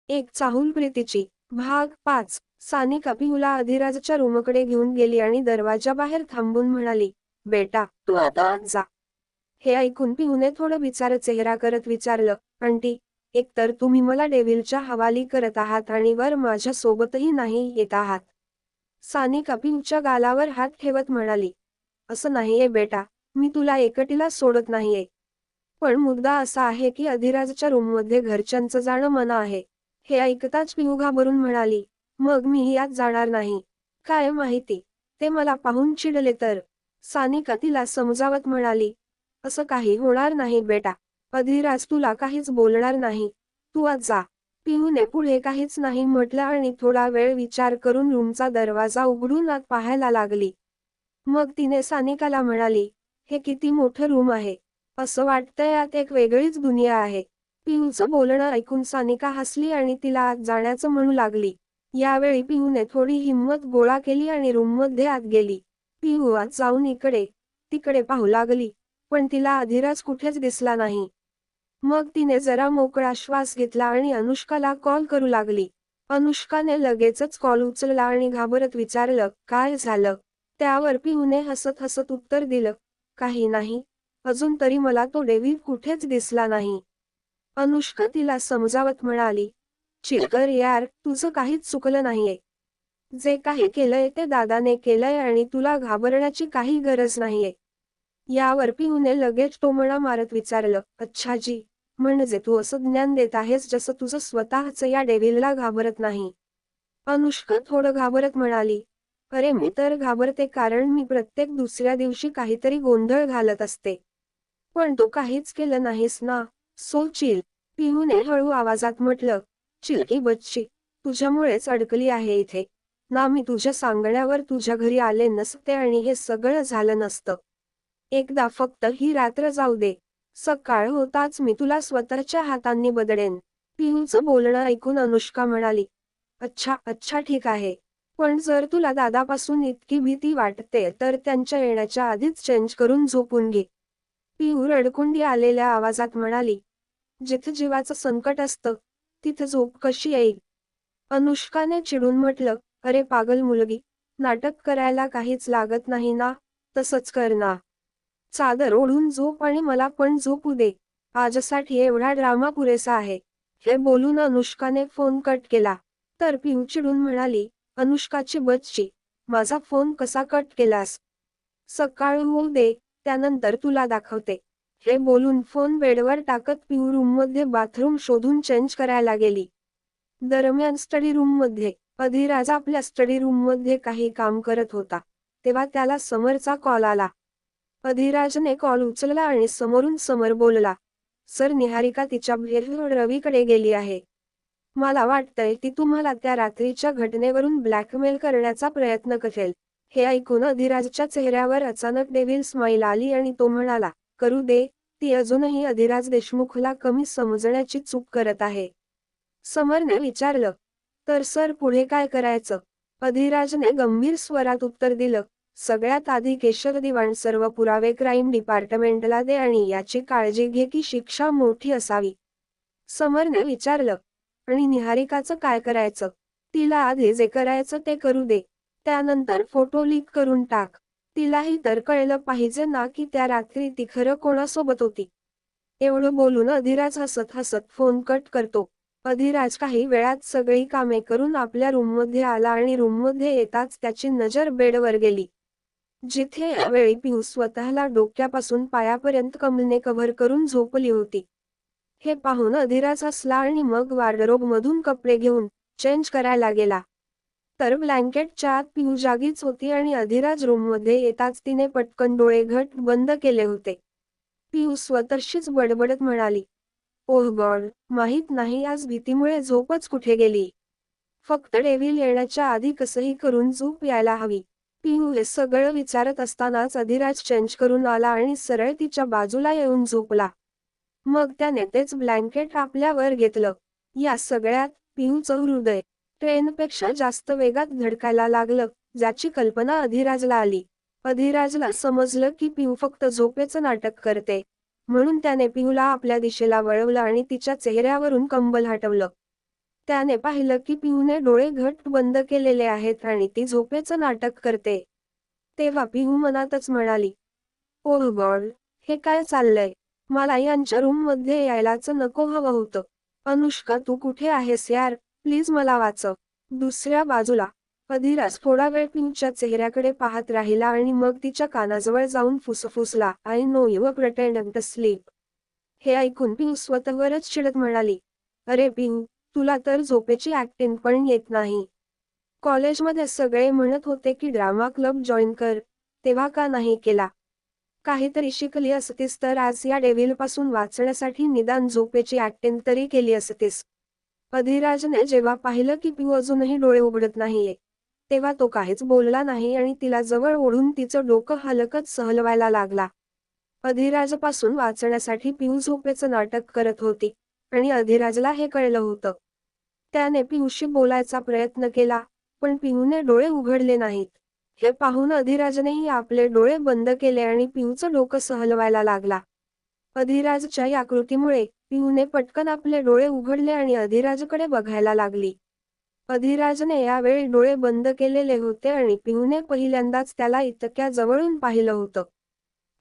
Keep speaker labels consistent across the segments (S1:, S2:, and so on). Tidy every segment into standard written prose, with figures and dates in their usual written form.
S1: एक चाहूल प्रीतीची भाग 5। सानिका पिहूला अधिराजच्या रूमकडे घेऊन गेली आणि दरवाजाबाहेर थांबून म्हणाली, बेटा तू आता आत जा. हे ऐकून पिहूने थोडं विचार चेहरा करत विचारलं, आंटी, एकतर तुम्ही मला डेव्हिलच्या हवाली करत आहात आणि वर माझ्या सोबतही नाही येत आहात. सानिका पिहूच्या गालावर हात ठेवत म्हणाली, असं नाहीये बेटा, मी तुला एकटीला सोडत नाहीये. पण मुद्दा असा आहे की अधिराजच्या रूममध्ये घरच्यांचं जाणं मना आहे. हे ऐकताच पिहू घाबरून म्हणाली, मग मीही आत जाणार नाही. काय माहिती, ते मला पाहून चिडले तर. सानिका तिला समजावत म्हणाली, असं काही होणार नाही बेटा. अधिराज तुला काहीच बोलणार नाही. तू आत जा. पिहूने पुढे काहीच नाही म्हटलं आणि थोडा वेळ विचार करून रूमचा दरवाजा उघडून आत पाहायला लागली. मग तिने सानिकाला म्हणाली, हे किती मोठं रूम आहे. असं वाटतंय यात एक वेगळीच दुनिया आहे. पिहूचं बोलणं ऐकून सानिका हसली आणि तिला आत जाण्याचं म्हणू लागली. यावेळी पिहूने थोडी हिंमत गोळा केली आणि रूममध्ये आत गेली. पिहू आत जाऊन इकडे तिकडे पाहू लागली, पण तिला अधिराज कुठेच दिसला नाही. मग तिने जरा मोकळा श्वास घेतला आणि अनुष्काला कॉल करू लागली. अनुष्काने लगेचच कॉल उचलला आणि घाबरत विचारलं, काय झालं? त्यावर पिहूने हसत हसत उत्तर दिलं, काही नाही. अजून तरी मला तो डेव्हिड कुठेच दिसला नाही. अनुष्का तिला समजावत म्हणाली, चिल कर यार, तुझं काहीच चुकलं नाहीये. जे काही केलंय ते दादाने केलंय आणि तुला घाबरण्याची काही गरज नाहीये. यावर पिहूने लगेच टोमणा मारत विचारलं, अच्छा जी, म्हणजे तू असं ज्ञान देत आहेस जसं तुझं स्वतःच या डेव्हिलला घाबरत नाही. अनुष्का थोडं घाबरत म्हणाली, अरे मी तर घाबरते कारण मी प्रत्येक दुसऱ्या दिवशी काहीतरी गोंधळ घालत असते. पण तू काहीच केलं नाहीस ना, सो चिल. पिहूने हळू आवाजात म्हटलं, चिल की बच्ची, तुझ्यामुळेच अडकली आहे इथे. ना मी तुझ्या सांगण्यावर तुझ्या घरी आले नसते आणि हे सगळं झालं नसतं. एकदा फक्त ही रात्र जाऊ दे. सकाळ होताच मी तुला स्वतःच्या हातांनी बदलेन. पिहूचं बोलणं ऐकून अनुष्का म्हणाली, अच्छा अच्छा ठीक आहे. पण जर तुला दादापासून इतकी भीती वाटते तर त्यांच्या येण्याच्या आधीच चेंज करून झोपून घे. पिहू रडकुंडी आलेल्या आवाजात म्हणाली, जिथे जीवाचं संकट असतं तिथे झोप कशी येईल? अनुष्काने चिडून म्हटलं, अरे पागल मुलगी, नाटक करायला काहीच लागत नाही ना, तसंच कर ना. चादर ओढून झोप आणि मला पण झोपू दे. आजसाठी एवढा ड्रामा पुरेसा आहे. हे बोलून अनुष्काने फोन कट केला. तर पिहू चिडून म्हणाली, अनुष्काची बच्ची, माझा फोन कसा कट केलास? सकाळ होऊ दे, त्यानंतर तुला दाखवते. हे बोलून फोन बेडवर टाकत पिहू रूममध्ये बाथरूम शोधून चेंज करायला गेली. दरम्यान स्टडी रूममध्ये अधिराज आपल्या स्टडी रूममध्ये काही काम करत होता. तेव्हा त्याला समरचा कॉल आला. अधिराजने कॉल उचलला आणि समोरून समर बोलला, सर निहारिका तिच्या बहिण रवीकडे गेली आहे. मला वाटतंय ती तुम्हाला त्या रात्रीच्या घटनेवरून ब्लॅकमेल करण्याचा प्रयत्न करेल. हे ऐकून अधिराजच्या चेहऱ्यावर अचानक डेव्हिल स्माईल आली आणि तो म्हणाला, करू दे, ती अजूनही अधिराज देशमुखला कमी समजण्याची चूक करत आहे. समरने विचारलं, तर सर पुढे काय करायचं? अधिराजने गंभीर स्वरात उत्तर दिलं, सगळ्यात आधी केशव दिवाण सर्व पुरावे क्राईम डिपार्टमेंटला दे आणि याची काळजी घे की शिक्षा मोठी असावी. समरने विचारलं, आणि निहारिकाचं काय करायचं? तिला आधी जे करायचं ते करू दे. त्यानंतर फोटो लीक करून टाक. तिलाही तर कळलं पाहिजे ना की त्या रात्री ती खरं कोणासोबत होती. एवढं बोलून अधिराज हसत हसत फोन कट करतो. अधिराज काही वेळात सगळी कामे करून आपल्या रूममध्ये आला आणि रूममध्ये येताच त्याची नजर बेडवर गेली. जिथे यावेळी पिहू स्वतःला डोक्यापासून पायापर्यंत कमलने कव्हर करून झोपली होती. हे पाहून अधिराज हसला आणि मग वार्डरोबमधून कपडे घेऊन चेंज करायला गेला. तर ब्लँकेटच्या आत पिहू जागीच होती आणि अधिराज रूममध्ये येताच तिने पटकन डोळे घट्ट बंद केले होते. पिहू स्वतःशीच बडबडत म्हणाली, ओह गॉड, माहीत नाही आज भीतीमुळे झोपच कुठे गेली. फक्त डेव्हिल येण्याच्या आधी कसंही करून झोप यायला हवी. पिहू हे सगळं विचारत असतानाच अधिराज चेंज करून आला आणि सरळ तिच्या बाजूला येऊन झोपला. मग त्याने तेच ब्लँकेट आपल्यावर घेतलं. या सगळ्यात पिहूचं हृदय ट्रेनपेक्षा जास्त वेगात धडकायला लागलं, ज्याची कल्पना अधिराजला आली. अधिराजला समजलं की पिहू फक्त झोपेचं नाटक करते. म्हणून त्याने पिहूला आपल्या दिशेला वळवलं आणि तिच्या चेहऱ्यावरून कंबल हटवलं. त्याने पाहिलं की पिहूने डोळे घट्ट बंद केलेले आहेत आणि ती झोपेचं नाटक करते. तेव्हा पिहू मनातच म्हणाली, ओह गॉड, हे काय चाललंय? मला यांच्या रूम मध्ये यायलाच नको हवं होतं. अनुष्का तू कुठे आहेस यार, प्लीज मला वाचव. दुसऱ्या बाजूला अधिराज थोडा वेळ पिहूच्या चेहऱ्याकडे पाहत राहिला आणि मग तिच्या कानाजवळ जाऊन फुसफुसला, I know you pretend to sleep. हे ऐकून पिहू स्वतःवरच चिडत म्हणाली, अरे पिहू, तुला तर झोपेची ऍक्टिंग पण येत नाही. कॉलेजमध्ये सगळे म्हणत होते की ड्रामा क्लब जॉईन कर, तेव्हा का नाही केला? काहीतरी शिकली असतीस तर आज या डेव्हिलपासून वाचण्यासाठी निदान झोपेची ऍक्टिंग तरी केली असतीस. अधिराजने जेव्हा पाहिलं की पिहू अजूनही डोळे उघडत नाहीये, तेव्हा तो काहीच बोलला नाही आणि तिला जवळ ओढून तिचं डोकं हलकत सहलवायला लागला. अधिराजपासून वाचण्यासाठी पिहू झोपेचं नाटक करत होती आणि अधिराजला हे कळलं होतं. त्याने पिहूशी बोलायचा प्रयत्न केला, पण पिहूने डोळे उघडले नाहीत. हे पाहून अधिराजनेही आपले डोळे बंद केले आणि पिहूचं डोकं सहलवायला लागला. अधिराजच्या या कृतीमुळे पिहूने पटकन आपले डोळे उघडले आणि अधिराजकडे बघायला लागली. अधिराजने यावेळी डोळे बंद केलेले होते आणि पिहूने पहिल्यांदाच त्याला इतक्या जवळून पाहिलं होतं.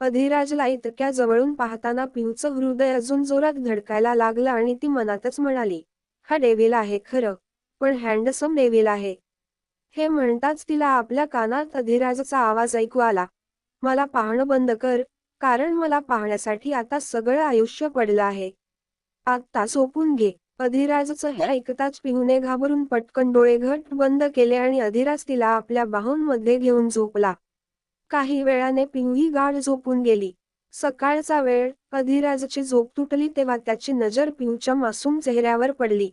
S1: अधिराजला इतक्या जवळून पाहताना पिहूचं हृदय अजून जोरात धडकायला लागलं आणि ती मनातच म्हणाली, हा डेव्हिल आहे खरं, पण हँडसम डेव्हिल आहे. हे म्हणताच तिला आपल्या कानात अधिराजचा आवाज ऐकू आला, मला पाहणं बंद कर, कारण मला पाहण्यासाठी आता सगळं आयुष्य पडलं आहे. आत्ता झोपून घे. अधिराजचं हे ऐकताच पिहूने घाबरून पटकन डोळे घट्ट बंद केले आणि अधिराज तिला आपल्या बाहूंमध्ये घेऊन झोपला. काही वेळाने पिहूही गाढ झोपून गेली. सकाळचा वेळ, अधिराजची झोप तुटली तेव्हा त्याची नजर पिहूच्या मासूम चेहऱ्यावर पडली.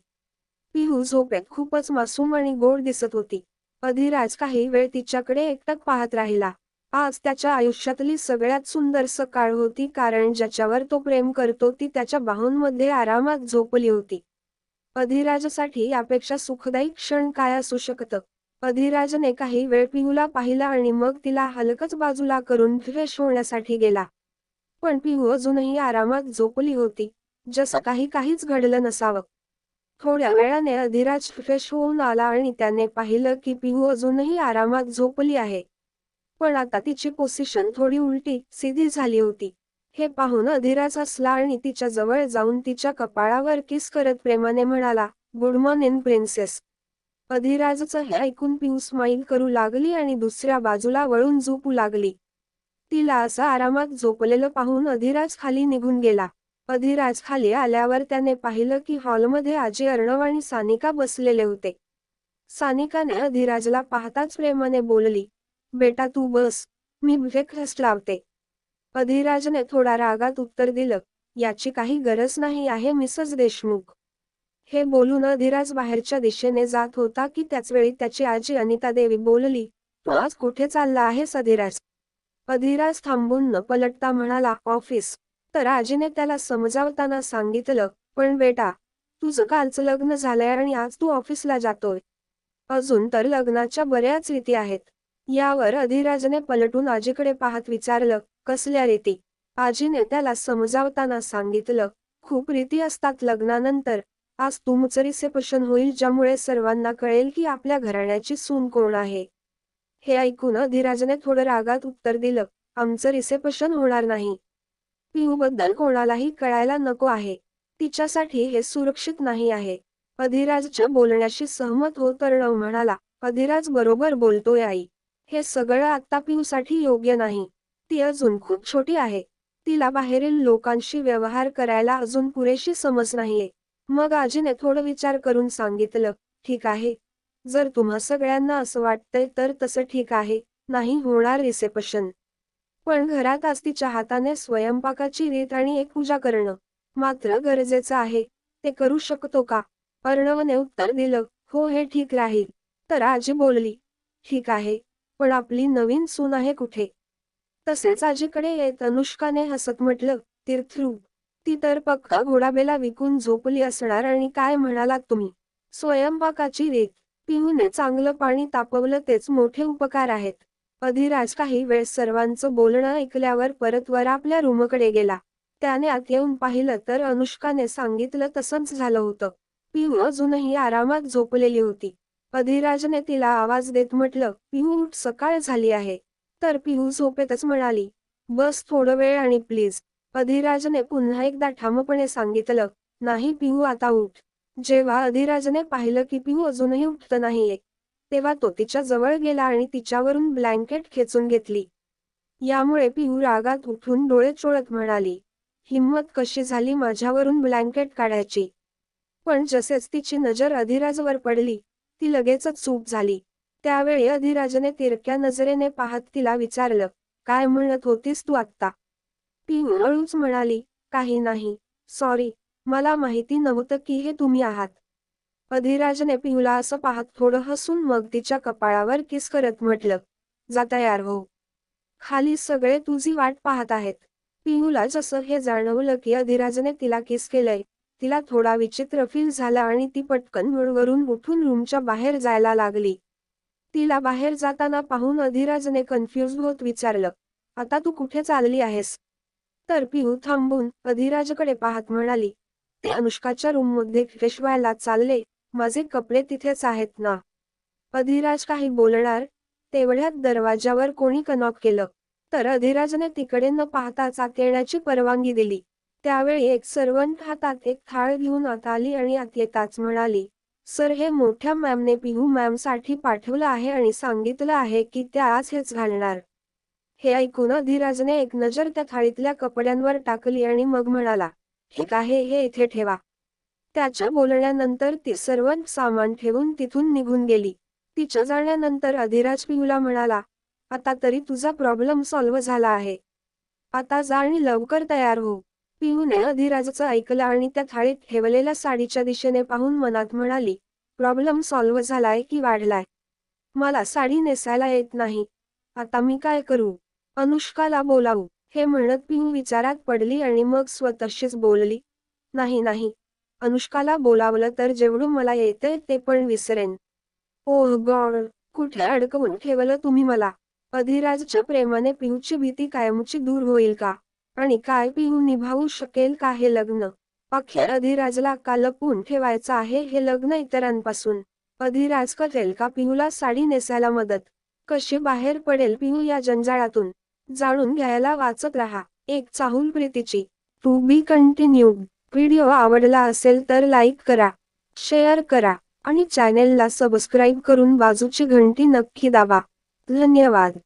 S1: पिहू झोपेत खूपच मासूम आणि गोड दिसत होती. अधिराज काही वेळ तिच्याकडे एकटक पाहत राहिला. आज त्याच्या आयुष्यातली सगळ्यात सुंदर सकाळ होती कारण ज्याच्यावर तो प्रेम करतो ती त्याच्या बाहूंमध्ये आरामात झोपली होती. अधिराजसाठी यापेक्षा सुखदायी क्षण काय असू शकतं? अधिराजने काही वेळ पिहूला पाहिला आणि मग तिला हलकच बाजूला करून फ्रेश होण्यासाठी गेला. पण पिहू अजूनही आरामात झोपली होती, जसं काहीच घडलं नसावं. थोड्या वेळाने अधिराज फ्रेश होऊन आला आणि त्याने पाहिलं की पिहू अजूनही आरामात झोपली आहे. पण आता तिची पोझिशन थोडी उलटी सीधी झाली होती. हे पाहून अधिराज हसला आणि तिच्या जवळ जाऊन तिच्या कपाळावर किस करत प्रेमाने म्हणाला, गुड मॉर्निंग प्रिन्सेस. अधिराजचं हे ऐकून पिहू स्माईल करू लागली आणि दुसऱ्या बाजूला वळून झोपू लागली. तिला असं आरामात झोपलेलं पाहून अधिराज खाली निघून गेला. अधिराज खाली आल्यावर त्याने पाहिलं की हॉलमध्ये आजी अर्णव आणि सानिका बसलेले होते. सानिकाने अधिराजला पाहताच प्रेमाने बोलली, बेटा तू बस, मी ब्रेकफास्ट लावते. अधिराजने थोडा रागात उत्तर दिलं, याची काही गरज नाही आहे मिसेस देशमुख. हे बोलून अधिराज बाहेरच्या दिशेने जात होता की त्याचवेळी त्याची आजी अनिता देवी बोलली, तू आज कुठे चालला आहेस अधिराज? अधिराज थांबून न पलटता म्हणाला, ऑफिस. तर आजीने त्याला समजावताना सांगितलं, पण बेटा, तुझं कालचं लग्न झालंय आणि आज तू ऑफिसला जातोय. अजून तर लग्नाच्या बऱ्याच रीती आहेत. यावर अधिराजने पलटून आजीकडे पाहत विचारलं, कसल्या रीती? आजीने त्याला समजावताना सांगितलं, खूप रीती असतात लग्नानंतर. आज तुमचं रिसेप्शन होईल ज्यामुळे सर्वांना कळेल की आपल्या घराण्याची सून कोण आहे. हे ऐकून अधिराजने थोडं रागात उत्तर दिलं, आमचं रिसेप्शन होणार नाही. पिहूबद्दल कोणालाही कळायला नको आहे. तिच्यासाठी हे सुरक्षित नाही आहे. अधिराजच्या बोलण्याशी सहमत होत अर्णव म्हणाला, अधिराज बरोबर बोलतोय आई. हे सगळं आत्ता पिहूसाठी योग्य नाही. ती अजून खूप छोटी आहे. तिला बाहेरील लोकांशी व्यवहार करायला अजून पुरेशी समज नाहीये. मग आजीने थोडं विचार करून सांगितलं, ठीक आहे. जर तुम्हा सगळ्यांना असं वाटतंय तर तसं ठीक आहे, नाही होणार रिसेप्शन. पण घरात आज तिच्या हाताने स्वयंपाकाची रीत आणि एक पूजा करणं मात्र गरजेचं आहे. ते करू शकतो का? अर्णवने उत्तर दिलं, हो हे ठीक राहील. तर आजी बोलली, ठीक आहे, पण आपली नवीन सून आहे कुठे? तसेच आजीकडे येत अनुष्काने हसत म्हटलं, तीर्थरूप. ती तर पक्का घोडाबेला विकून झोपली असणार आणि काय म्हणालात तुम्ही? स्वयंपाकाची रीत. पिहूने चांगलं पाणी तापवलं तेच मोठे उपकार आहेत. अधिराज काही वेळ सर्वांचं बोलणं ऐकल्यावर परत वर आपल्या रूमकडे गेला. त्याने आत येऊन पाहिलं तर अनुष्काने सांगितलं तसंच झालं होतं. पिहू अजूनही आरामात झोपलेली होती. अधिराजने तिला आवाज देत म्हटलं, पिहू उठ, सकाळ झाली आहे. तर पिहू झोपेतच म्हणाली, बस थोडं वेळ आणि प्लीज. अधिराजने पुन्हा एकदा ठामपणे सांगितलं, नाही पिहू आता उठ. जेव्हा अधिराजने पाहिलं की पिहू अजूनही उठत नाहीये, तेव्हा तो तिच्या जवळ गेला आणि तिच्यावरून ब्लँकेट खेचून घेतली. यामुळे पिहू रागात उठून डोळे चोळत म्हणाली, हिम्मत कशी झाली माझ्यावरून ब्लँकेट काढायची. पण जसेच तिची नजर अधिराजवर पडली, ती लगेचच चूप झाली. त्यावेळी अधिराजने तिरक्या नजरेने पाहत तिला विचारलं, काय म्हणत होतीस तू आत्ता? पिहू हळूच म्हणाली, काही नाही, सॉरी, मला माहिती नव्हतं की हे तुम्ही आहात. अधिराजने पिहूला असं पाहत थोडं हसून मग तिच्या कपाळावर किस करत म्हटलं, जा तयार हो. खाली सगळे तुझी वाट पाहत आहेत. पिहूला जसं हे जाणवलं की अधिराजने तिला किस केलंय, तिला थोडा विचित्र फील झाला आणि ती पटकन बेडवरून उठून रूमच्या बाहेर जायला लागली. तिला बाहेर जाताना पाहून अधिराजने कन्फ्युज होत विचारलं, आता तू कुठे चालली आहेस? तर पिहू थांबून अधिराजकडे पाहत म्हणाली, ते अनुष्काच्या रूममध्ये फ्रेश व्हायला चालले, माझे कपडे तिथेच आहेत ना. अधिराज काही बोलणार तेवढ्यात दरवाजावर कोणी नॉक केलं. तर अधिराजने तिकडे न पाहताच आत येण्याची परवानगी दिली. त्यावेळी एक सर्वंट हातात एक थाळ घेऊन आत आली आणि आत येताच म्हणाली, सर, हे मोठ्या मॅमने पिहू मॅमसाठी पाठवलं आहे आणि सांगितलं आहे की त्या आज हेच घालणार. हे ऐकून अधिराजने एक नजर त्या थाळीतल्या कपड्यांवर टाकली आणि मग म्हणाला, हे आहे, हे इथे ठेवा. त्याच्या बोलण्यानंतर ती सर्वंट सामान ठेवून तिथून निघून गेली. तिच्या जाण्यानंतर अधिराज पिहूला म्हणाला, आता तरी तुझा प्रॉब्लेम सॉल्व्ह झाला आहे. आता जा आणि लवकर तयार हो. पिहूने अधिराजचं ऐकलं आणि त्या थाळीत ठेवलेल्या साडीच्या दिशेने पाहून मनात म्हणाली, प्रॉब्लेम सॉल्व्ह झालाय की वाढलाय? मला साडी नेसायला येत नाही. आता मी काय करू? अनुष्काला बोलावू? हे म्हणत पिहू विचारात पडली आणि मग स्वतःशीच बोलली, नाही नाही, अनुष्काला बोलावलं तर जेवढं मला येतंय ते पण विसरेन. ओह गॉड, कुठे अडकवून ठेवलं तुम्ही मला? अधिराजच्या प्रेमाने पिहूची भीती कायमची दूर होईल का? आणि काय पिहू निभावू शकेल का हे लग्न? अखेर अधिराजला का लपवून ठेवायचं आहे हे लग्न इतरांपासून? अधिराज करेल का पिहूला साडी नेसायला मदत? कशी बाहेर पडेल पिहू या जंजाळातून? जाणून घ्यायला वाचत रहा एक चाहूल प्रीतीची. To be continued. व्हिडिओ आवडला असेल तर लाईक करा, शेअर करा आणि चॅनेलला सबस्क्राईब करून बाजूची घंटी नक्की दाबा. धन्यवाद.